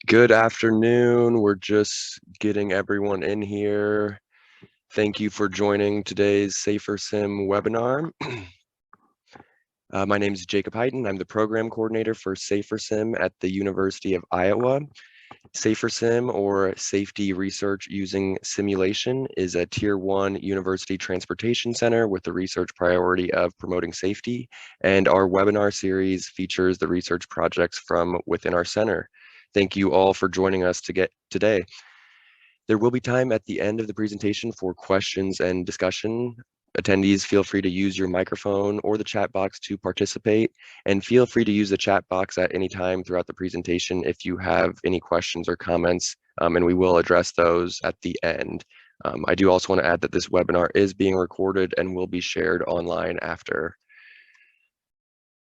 Good afternoon. We're just getting everyone in here. Thank you for joining today's Safer Sim webinar. My name is Jacob Heighton. I'm the program coordinator for Safer Sim at the University of Iowa. Safer Sim, or Safety Research Using Simulation, is a Tier 1 university transportation center with the research priority of promoting safety, and our webinar series features the research projects from within our center. Thank you all for joining us today. There will be time at the end of the presentation for questions and discussion. Attendees, feel free to use your microphone or the chat box to participate, and feel free to use the chat box at any time throughout the presentation if you have any questions or comments, and we will address those at the end. I do also want to add that this webinar is being recorded and will be shared online after.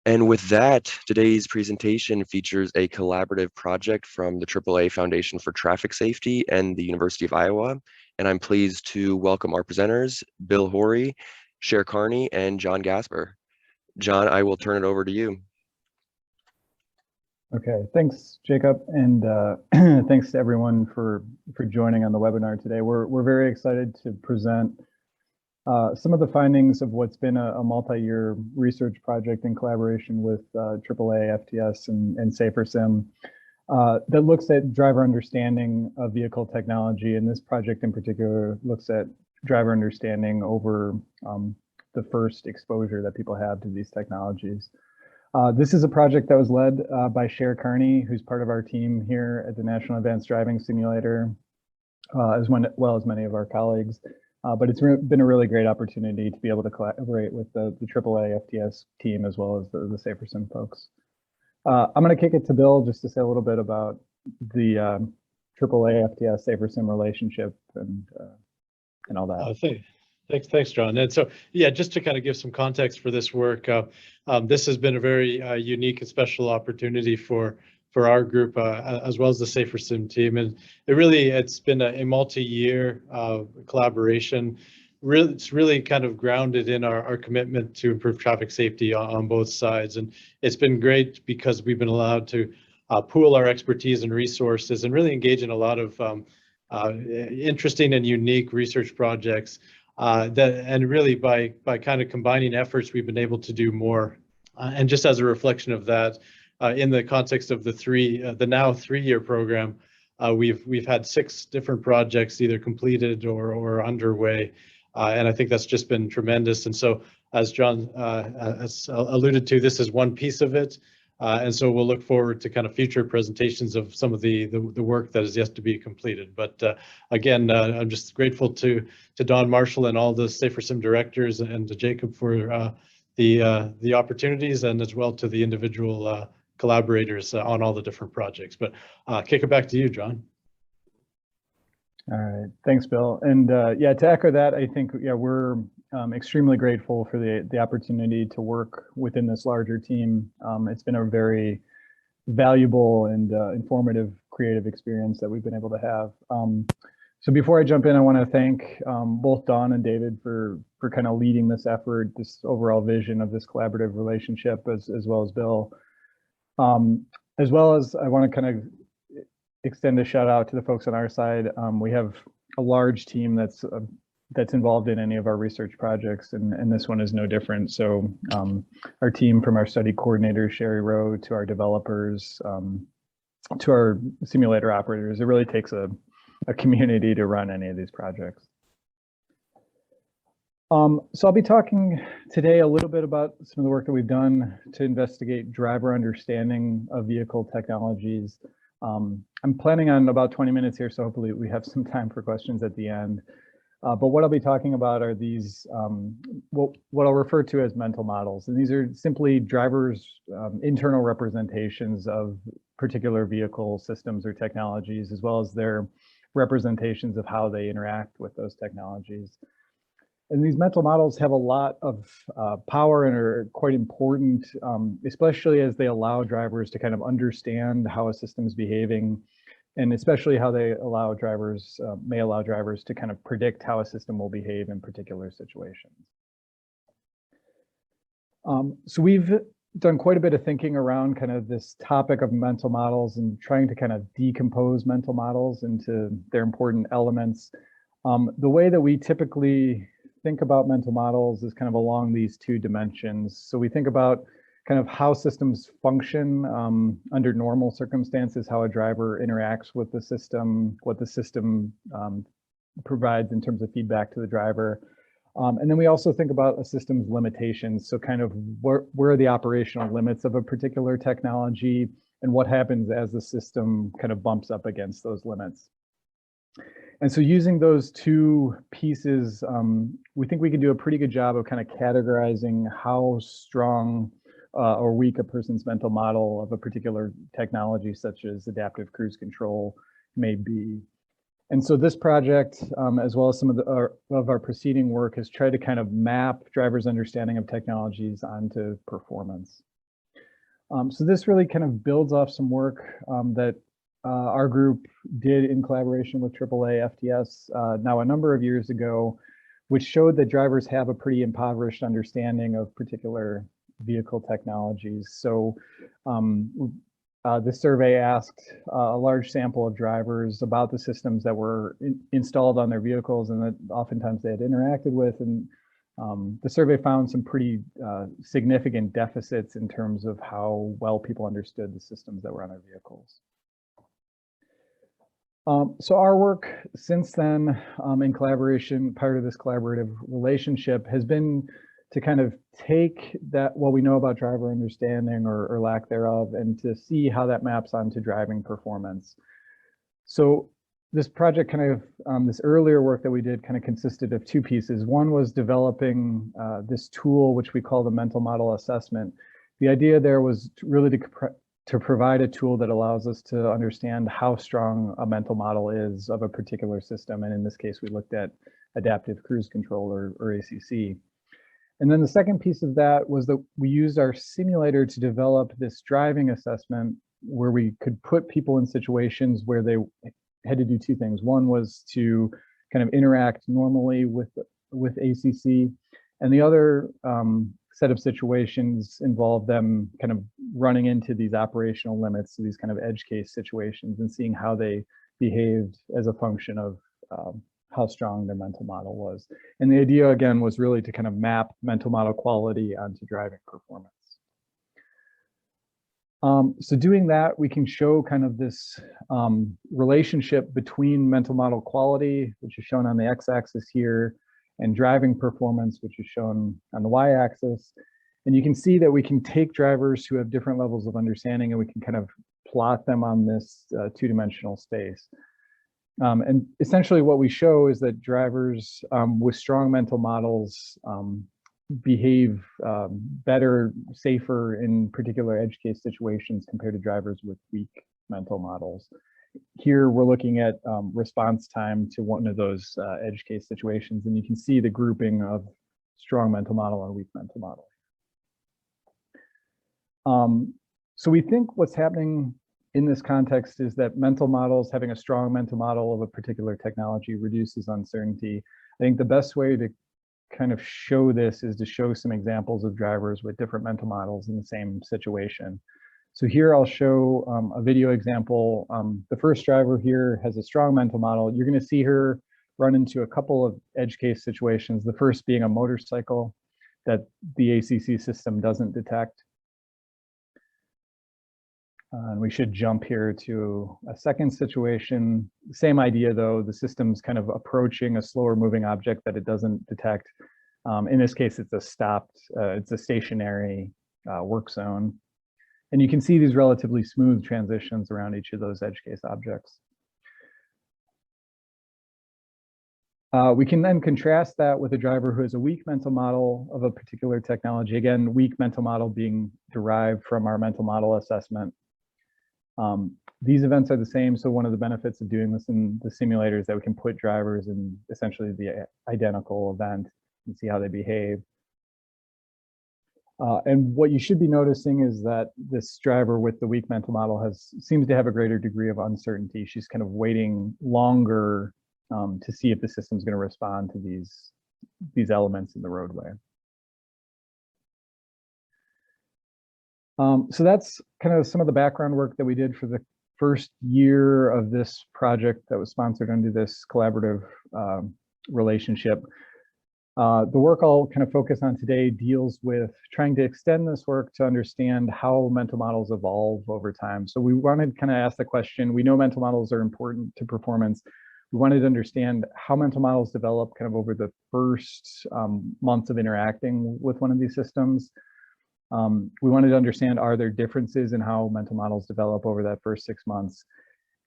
And with that, today's presentation features a collaborative project from the AAA Foundation for Traffic Safety and the University of Iowa. And I'm pleased to welcome our presenters, Bill Horrey, Cher, Carney, and John Gaspar. John, I will turn it over to you. Okay, thanks, Jacob, and thanks to everyone for joining on the webinar today. We're very excited to present some of the findings of what's been a multi-year research project in collaboration with AAA, FTS, and Safer Sim that looks at driver understanding of vehicle technology. And this project in particular looks at driver understanding over the first exposure that people have to these technologies. This is a project that was led by Cher, Carney, who's part of our team here at the National Advanced Driving Simulator, as well as many of our colleagues. But it's been a really great opportunity to be able to collaborate with the AAA FTS team as well as the Safer Sim folks. I'm going to kick it to Bill just to say a little bit about the AAA FTS Safer Sim relationship and all that. Thanks, John. And so, yeah, just to kind of give some context for this work, this has been a very unique and special opportunity for our group, as well as the Safer Sim team. And it's been a multi-year collaboration. It's really kind of grounded in our commitment to improve traffic safety on both sides. And it's been great because we've been allowed to pool our expertise and resources and really engage in a lot of interesting and unique research projects. And really by kind of combining efforts, we've been able to do more. And just as a reflection of that, in the context of the now 3-year program, we've had 6 different projects either completed or underway, and I think that's just been tremendous. And so, as John has alluded to, this is one piece of it, and so we'll look forward to kind of future presentations of some of the work that is yet to be completed. But again, I'm just grateful to Don Marshall and all the Safer Sim directors and to Jacob for the opportunities, and as well to the individual collaborators on all the different projects. But kick it back to you, John. All right, thanks, Bill. And yeah, to echo that, I think we're extremely grateful for the opportunity to work within this larger team. It's been a very valuable and informative, creative experience that we've been able to have. So before I jump in, I want to thank both Don and David for kind of leading this effort, this overall vision of this collaborative relationship, as well as Bill. As well as I want to kind of extend a shout out to the folks on our side. We have a large team that's involved in any of our research projects, and this one is no different. So our team, from our study coordinators, Sherry Rowe, to our developers, to our simulator operators, it really takes a community to run any of these projects. So I'll be talking today a little bit about some of the work that we've done to investigate driver understanding of vehicle technologies. I'm planning on about 20 minutes here, so hopefully we have some time for questions at the end. But what I'll be talking about are these, what I'll refer to as mental models. And these are simply drivers' internal representations of particular vehicle systems or technologies, as well as their representations of how they interact with those technologies. And these mental models have a lot of power and are quite important, especially as they allow drivers to kind of understand how a system is behaving, and especially how they allow drivers, may allow drivers to kind of predict how a system will behave in particular situations. So we've done quite a bit of thinking around kind of this topic of mental models and trying to kind of decompose mental models into their important elements. The way that we typically think about mental models is kind of along these two dimensions. So we think about kind of how systems function under normal circumstances, how a driver interacts with the system, what the system provides in terms of feedback to the driver. And then we also think about a system's limitations. So kind of where are the operational limits of a particular technology and what happens as the system kind of bumps up against those limits. And so using those two pieces, we think we can do a pretty good job of kind of categorizing how strong or weak a person's mental model of a particular technology, such as adaptive cruise control, may be. And so this project, as well as some of our preceding work, has tried to kind of map drivers' understanding of technologies onto performance. So this really kind of builds off some work that our group did in collaboration with AAA FTS now a number of years ago, which showed that drivers have a pretty impoverished understanding of particular vehicle technologies. So this survey asked a large sample of drivers about the systems that were installed on their vehicles and that oftentimes they had interacted with. And the survey found some pretty significant deficits in terms of how well people understood the systems that were on their vehicles. So our work since then, in collaboration, part of this collaborative relationship, has been to kind of take that, what we know about driver understanding or lack thereof, and to see how that maps onto driving performance. So this project kind of, this earlier work that we did kind of consisted of two pieces. One was developing this tool, which we call the mental model assessment. The idea there was really to provide a tool that allows us to understand how strong a mental model is of a particular system. And in this case, we looked at adaptive cruise control or ACC. And then the second piece of that was that we used our simulator to develop this driving assessment where we could put people in situations where they had to do two things. One was to kind of interact normally with ACC, and the other set of situations involved them kind of running into these operational limits, so these kind of edge case situations, and seeing how they behaved as a function of how strong their mental model was. And the idea, again, was really to kind of map mental model quality onto driving performance. So doing that, we can show kind of this relationship between mental model quality, which is shown on the x-axis here, and driving performance, which is shown on the y-axis. And you can see that we can take drivers who have different levels of understanding and we can kind of plot them on this two-dimensional space. And essentially what we show is that drivers with strong mental models behave better, safer in particular edge case situations compared to drivers with weak mental models. Here we're looking at response time to one of those edge case situations, and you can see the grouping of strong mental model and weak mental model. So we think what's happening in this context is that mental models, having a strong mental model of a particular technology, reduces uncertainty. I think the best way to kind of show this is to show some examples of drivers with different mental models in the same situation. So here I'll show a video example. The first driver here has a strong mental model. You're going to see her run into a couple of edge case situations, the first being a motorcycle that the ACC system doesn't detect. And we should jump here to a second situation. Same idea though, the system's kind of approaching a slower moving object that it doesn't detect. In this case, it's a stationary work zone. And you can see these relatively smooth transitions around each of those edge case objects. We can then contrast that with a driver who has a weak mental model of a particular technology. Again, weak mental model being derived from our mental model assessment. These events are the same, so one of the benefits of doing this in the simulator is that we can put drivers in essentially the identical event and see how they behave. And what you should be noticing is that this driver with the weak mental model seems to have a greater degree of uncertainty. She's kind of waiting longer to see if the system's going to respond to these elements in the roadway. So that's kind of some of the background work that we did for the first year of this project that was sponsored under this collaborative relationship. The work I'll kind of focus on today deals with trying to extend this work to understand how mental models evolve over time. So we wanted to kind of ask the question, we know mental models are important to performance. We wanted to understand how mental models develop kind of over the first months of interacting with one of these systems. We wanted to understand, are there differences in how mental models develop over that first 6 months?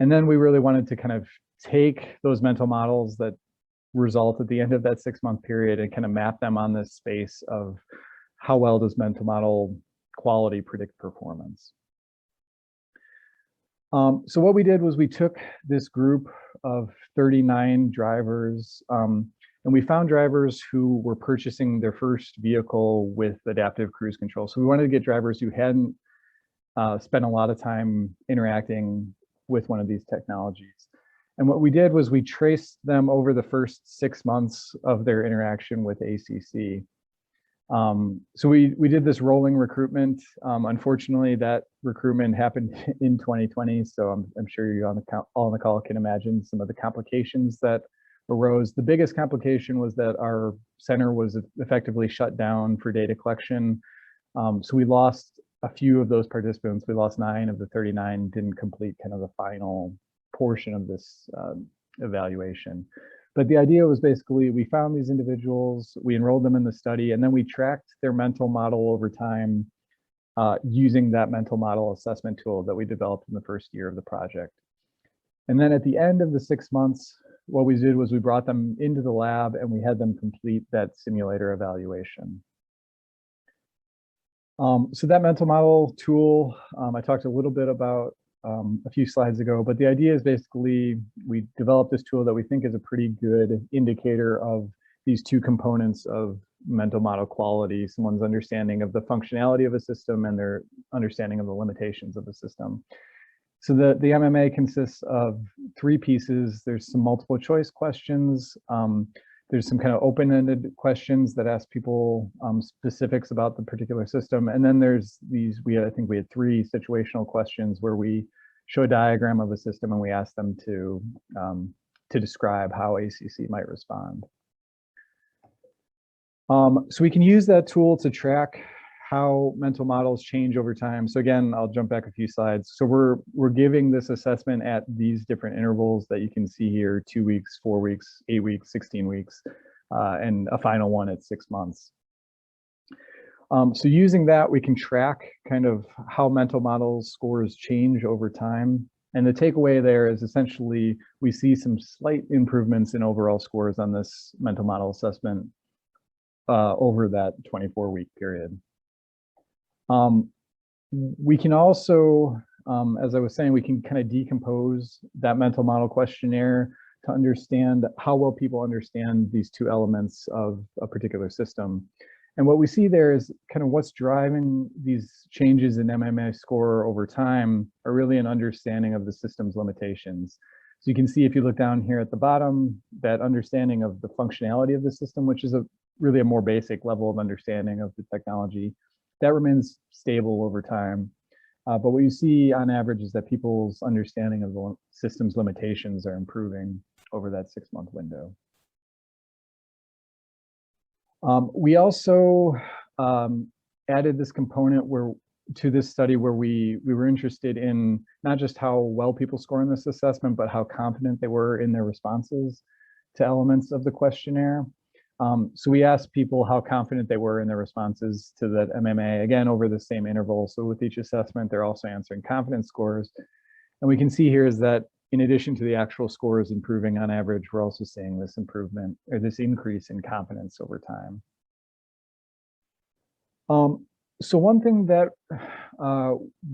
And then we really wanted to kind of take those mental models that result at the end of that 6-month period and kind of map them on this space of how well does mental model quality predict performance. So what we did was we took this group of 39 drivers and we found drivers who were purchasing their first vehicle with adaptive cruise control. So we wanted to get drivers who hadn't spent a lot of time interacting with one of these technologies. And what we did was we traced them over the first 6 months of their interaction with ACC. So we did this rolling recruitment. Unfortunately, that recruitment happened in 2020. So I'm sure you all on the call can imagine some of the complications that arose. The biggest complication was that our center was effectively shut down for data collection. So we lost a few of those participants. We lost 9 of the 39, didn't complete kind of the final portion of this evaluation. But the idea was basically we found these individuals, we enrolled them in the study, and then we tracked their mental model over time using that mental model assessment tool that we developed in the first year of the project. And then at the end of the 6 months, what we did was we brought them into the lab and we had them complete that simulator evaluation. So that mental model tool, I talked a little bit about a few slides ago, but the idea is basically we developed this tool that we think is a pretty good indicator of these two components of mental model quality, someone's understanding of the functionality of a system and their understanding of the limitations of the system. So the MMA consists of 3 pieces. There's some multiple choice questions. There's some kind of open-ended questions that ask people specifics about the particular system. And then there's these, I think we had 3 situational questions where we show a diagram of a system and we ask them to describe how ACC might respond. So we can use that tool to track how mental models change over time. So again, I'll jump back a few slides. So we're giving this assessment at these different intervals that you can see here: 2 weeks, 4 weeks, 8 weeks, 16 weeks, and a final one at 6 months. So using that, we can track kind of how mental model scores change over time. And the takeaway there is essentially we see some slight improvements in overall scores on this mental model assessment over that 24-week period. We can also, as I was saying, we can kind of decompose that mental model questionnaire to understand how well people understand these 2 elements of a particular system. And what we see there is kind of what's driving these changes in MMA score over time are really an understanding of the system's limitations. So you can see if you look down here at the bottom, that understanding of the functionality of the system, which is really a more basic level of understanding of the technology, that remains stable over time. But what you see on average is that people's understanding of the system's limitations are improving over that 6-month window. We also added this component to this study where we were interested in not just how well people score in this assessment, but how confident they were in their responses to elements of the questionnaire. So we asked people how confident they were in their responses to that MMA, again, over the same interval. So with each assessment, they're also answering confidence scores. And we can see here is that in addition to the actual scores improving on average, we're also seeing this improvement or this increase in confidence over time. So one thing that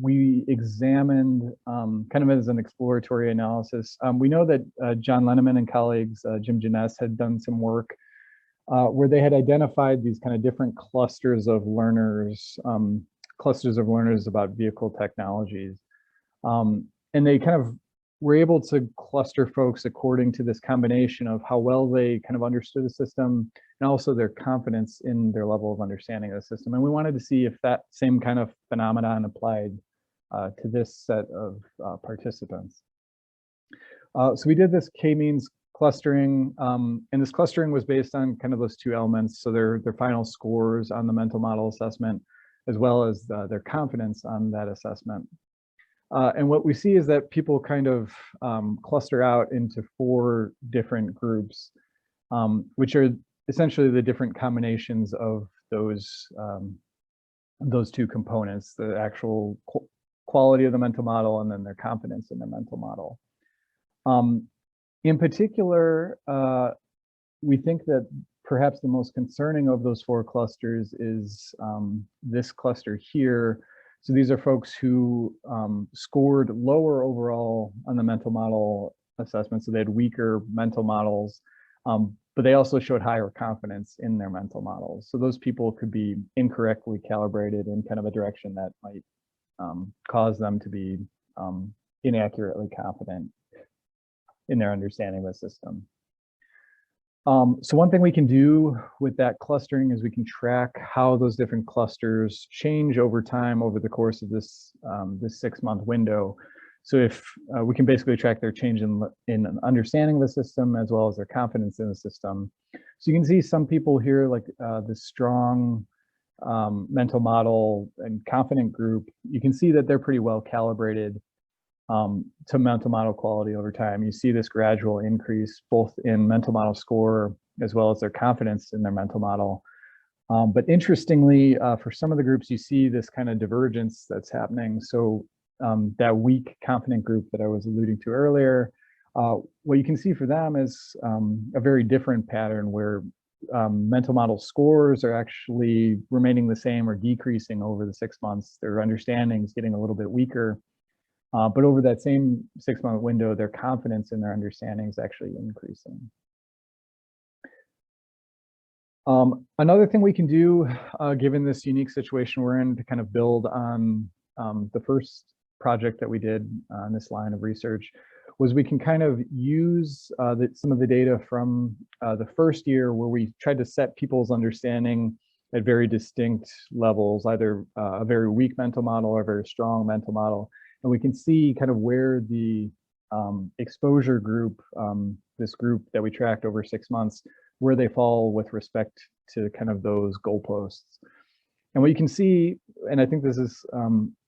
we examined kind of as an exploratory analysis, we know that John Lenneman and colleagues, Jim Janess, had done some work where they had identified these kind of different clusters of learners about vehicle technologies. And they kind of were able to cluster folks according to this combination of how well they kind of understood the system, and also their confidence in their level of understanding of the system. And we wanted to see if that same kind of phenomenon applied to this set of participants. So we did this Kmeans clustering, and this clustering was based on kind of those two elements. So their final scores on the mental model assessment, as well as their confidence on that assessment. And what we see is that people kind of cluster out into 4 different groups, which are essentially the different combinations of those two components, the actual quality of the mental model and then their confidence in the mental model. In particular, we think that perhaps the most concerning of those 4 clusters is this cluster here. So these are folks who scored lower overall on the mental model assessment. So they had weaker mental models, but they also showed higher confidence in their mental models. So those people could be incorrectly calibrated in kind of a direction that might cause them to be inaccurately confident in their understanding of the system. So one thing we can do with that clustering is we can track how those different clusters change over time over the course of this 6-month window. So if we can basically track their change in understanding of the system as well as their confidence in the system. So you can see some people here, like the strong mental model and confident group, you can see that they're pretty well calibrated to mental model quality over time. You see this gradual increase both in mental model score as well as their confidence in their mental model. But interestingly, for some of the groups, you see this kind of divergence that's happening. So that weak confident group that I was alluding to earlier, what you can see for them is a very different pattern where mental model scores are actually remaining the same or decreasing over the 6 months. Their understanding is getting a little bit weaker. But over that same 6-month window, their confidence in their understanding is actually increasing. Another thing we can do, given this unique situation we're in, to kind of build on the first project that we did on this line of research, was we can kind of use some of the data from the first year where we tried to set people's understanding at very distinct levels, either a very weak mental model or a very strong mental model. And we can see kind of where the exposure group, this group that we tracked over 6 months, where they fall with respect to kind of those goalposts. And what you can see, and I think this is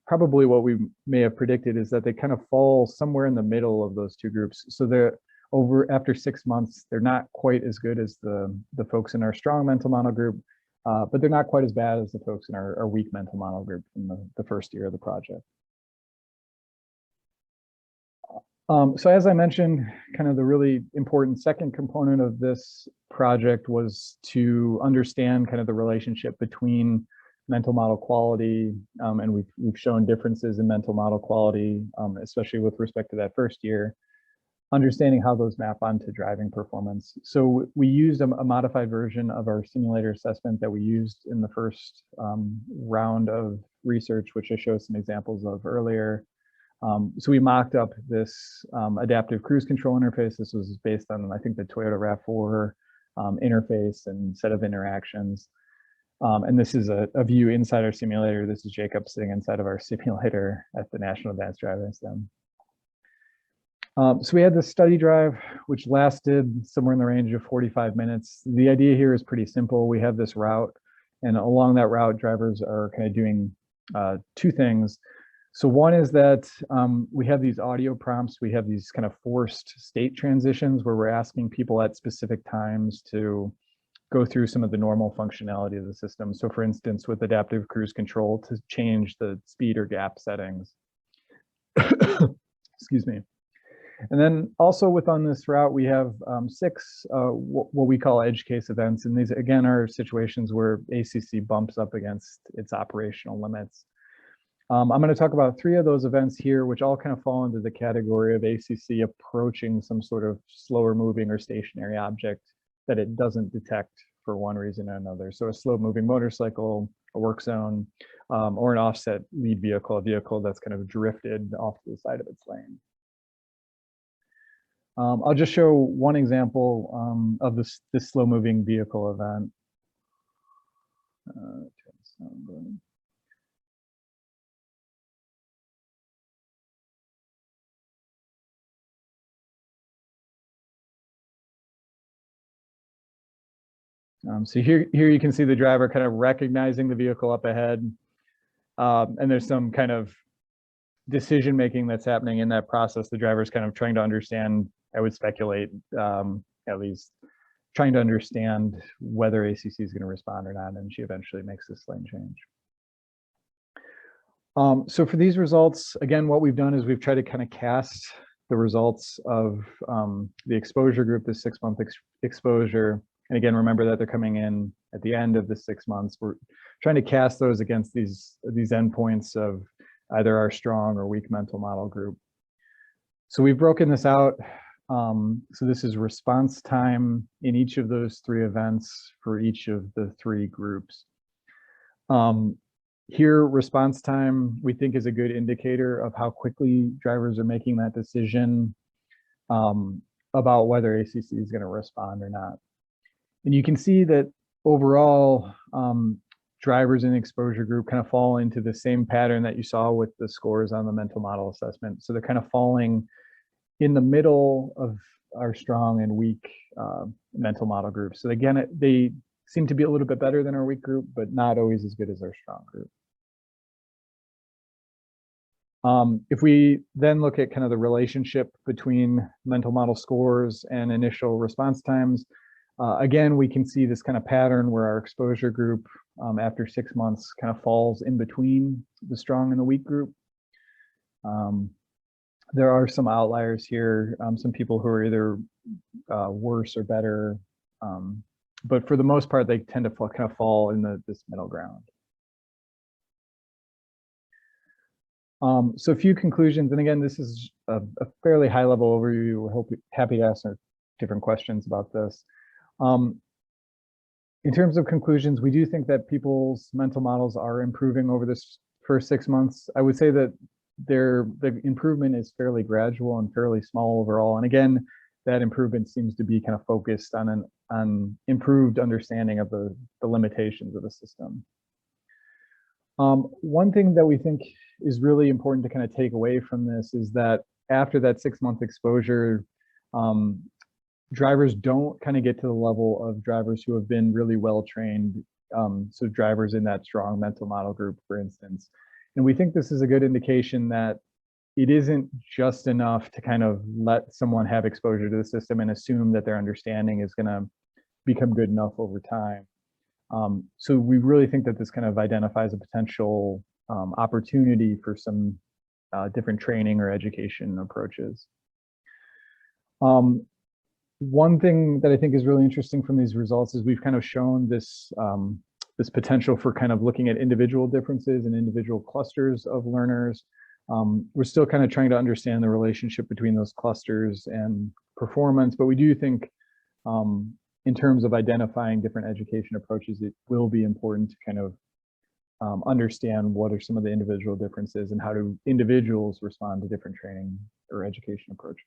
probably what we may have predicted, is that they kind of fall somewhere in the middle of those 2 groups. So they're after 6 months, they're not quite as good as the folks in our strong mental model group, but they're not quite as bad as the folks in our weak mental model group in the first year of the project. So as I mentioned, kind of the really important second component of this project was to understand kind of the relationship between mental model quality, and we've shown differences in mental model quality, especially with respect to that first year, understanding how those map onto driving performance. So we used a modified version of our simulator assessment that we used in the first round of research, which I showed some examples of earlier. So we mocked up this adaptive cruise control interface. This was based on, I think, the Toyota RAV4 interface and set of interactions. And this is a view inside our simulator. This is Jacob sitting inside of our simulator at the National Advanced Driving Sim. So we had this study drive, which lasted somewhere in the range of 45 minutes. The idea here is pretty simple. We have this route, and along that route, drivers are kind of doing 2 things. So one is that we have these audio prompts. We have these kind of forced state transitions where we're asking people at specific times to go through some of the normal functionality of the system. So for instance, with adaptive cruise control, to change the speed or gap settings. Excuse me. And then also within this route, we have 6 what we call edge case events. And these, again, are situations where ACC bumps up against its operational limits. I'm going to talk about 3 of those events here, which all kind of fall into the category of ACC approaching some sort of slower moving or stationary object that it doesn't detect for one reason or another. So a slow moving motorcycle, a work zone, or an offset lead vehicle, a vehicle that's kind of drifted off to the side of its lane. I'll just show one example of this slow-moving vehicle event. So here you can see the driver kind of recognizing the vehicle up ahead, and there's some kind of decision making that's happening in that process. The driver's kind of trying to understand, I would speculate, at least trying to understand whether ACC is going to respond or not, and she eventually makes this lane change. So for these results, again, what we've done is we've tried to kind of cast the results of the exposure group, the 6-month exposure. And again, remember that they're coming in at the end of the 6 months. We're trying to cast those against these endpoints of either our strong or weak mental model group. So we've broken this out. So this is response time in each of those 3 events for each of the 3 groups. Here, response time, we think, is a good indicator of how quickly drivers are making that decision about whether ACC is going to respond or not. And you can see that overall, drivers in the exposure group kind of fall into the same pattern that you saw with the scores on the mental model assessment. So they're kind of falling in the middle of our strong and weak mental model groups. So again, they seem to be a little bit better than our weak group, but not always as good as our strong group. If we then look at kind of the relationship between mental model scores and initial response times, again, we can see this kind of pattern where our exposure group after 6 months kind of falls in between the strong and the weak group. There are some outliers here, some people who are either worse or better, but for the most part, they tend to kind of fall in this middle ground. So a few conclusions, and again, this is a fairly high-level overview. We're happy to answer different questions about this. In terms of conclusions, we do think that people's mental models are improving over this first 6 months. I would say that the improvement is fairly gradual and fairly small overall. And again, that improvement seems to be kind of focused on an improved understanding of the limitations of the system. One thing that we think is really important to kind of take away from this is that after that 6-month exposure, drivers don't kind of get to the level of drivers who have been really well trained. So drivers in that strong mental model group, for instance. And we think this is a good indication that it isn't just enough to kind of let someone have exposure to the system and assume that their understanding is going to become good enough over time. So we really think that this kind of identifies a potential opportunity for some different training or education approaches. One thing that I think is really interesting from these results is we've kind of shown this this potential for kind of looking at individual differences and individual clusters of learners. We're still kind of trying to understand the relationship between those clusters and performance, but we do think in terms of identifying different education approaches, it will be important to kind of understand what are some of the individual differences and how do individuals respond to different training or education approaches.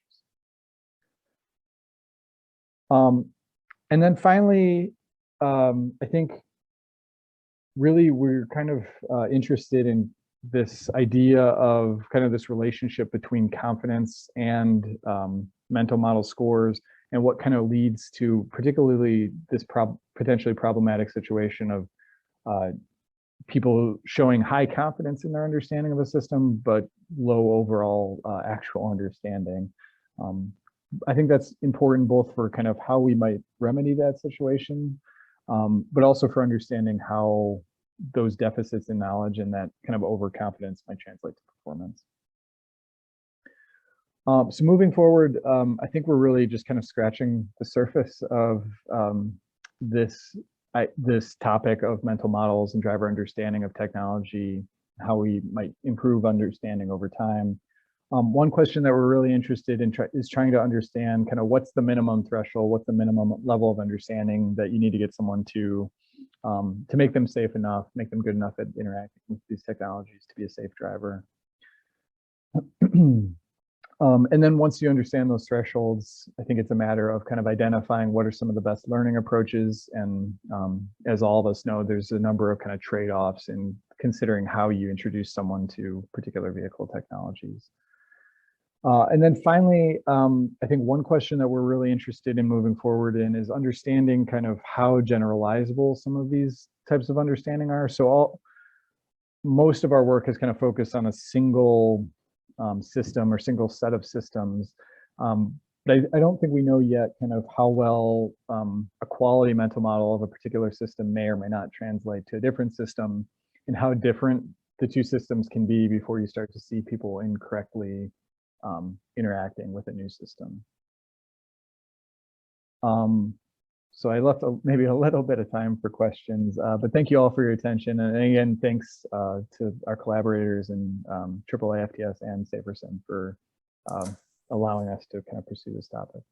And then finally, I think really we're kind of interested in this idea of kind of this relationship between confidence and mental model scores, and what kind of leads to particularly this potentially problematic situation of people showing high confidence in their understanding of a system, but low overall actual understanding. I think that's important both for kind of how we might remedy that situation, but also for understanding how those deficits in knowledge and that kind of overconfidence might translate to performance. So moving forward, I think we're really just kind of scratching the surface of this topic of mental models and driver understanding of technology, how we might improve understanding over time. One question that we're really interested in is trying to understand kind of what's the minimum threshold, what's the minimum level of understanding that you need to get someone to make them safe enough, make them good enough at interacting with these technologies to be a safe driver. And then once you understand those thresholds, I think it's a matter of kind of identifying what are some of the best learning approaches. And as all of us know, there's a number of kind of trade-offs in considering how you introduce someone to particular vehicle technologies. And then finally, I think one question that we're really interested in moving forward in is understanding kind of how generalizable some of these types of understanding are. So most of our work has kind of focused on a single system or single set of systems. But I don't think we know yet kind of how well a quality mental model of a particular system may or may not translate to a different system, and how different the two systems can be before you start to see people incorrectly interacting with a new system. So I left maybe a little bit of time for questions, but thank you all for your attention. And again, thanks to our collaborators in AAA FTS and SaferSim for allowing us to kind of pursue this topic.